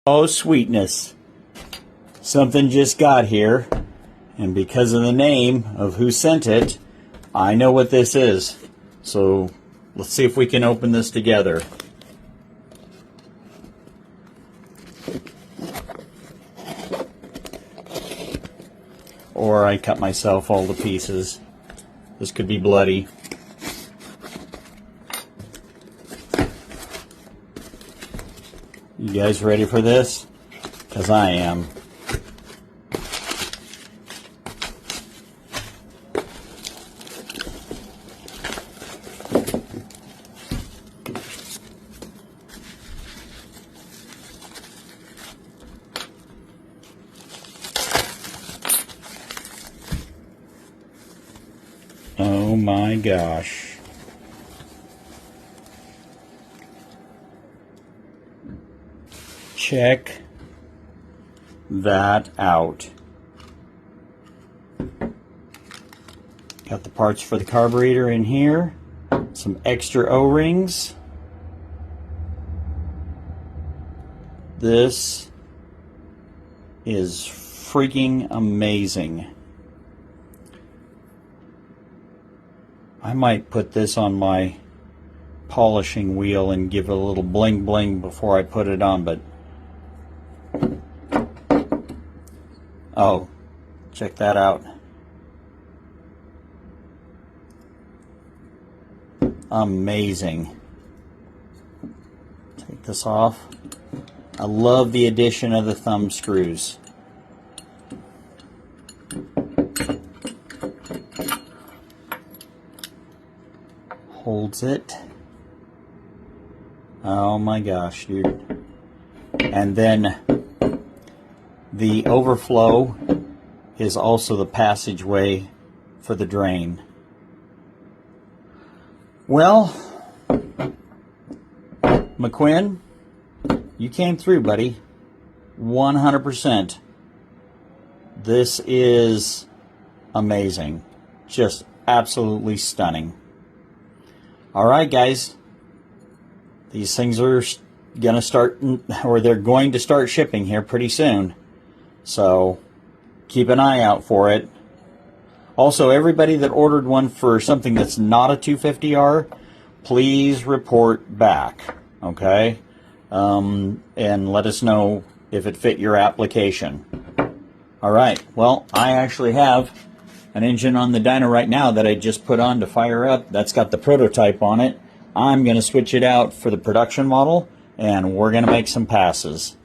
Oh, sweetness. Something just got here, and because of the name of who sent it, I know what this is. So let's see if we can open this together. Or I cut myself all to pieces. This could be bloody. You guys ready for this? Because I am. Oh my gosh. Check that out. Got the parts for the carburetor in here. Some extra O-rings. This is freaking amazing. I might put this on my polishing wheel and give it a little bling bling before I put it on, but oh, check that out. Amazing. Take this off. I love the addition of the thumb screws. Holds it. Oh my gosh, dude. And then the overflow is also the passageway for the drain. Well, McQuinn, you came through, buddy. 100%. This is amazing. Just absolutely stunning. Alright guys, these things are gonna start, or they're going to start shipping here pretty soon. So keep an eye out for it. Also, everybody that ordered one for something that's not a 250R, please report back, okay? And let us know if it fit your application. Alright, well, I actually have an engine on the dyno right now that I just put on to fire up. That's got the prototype on it. I'm going to switch it out for the production model, and we're going to make some passes.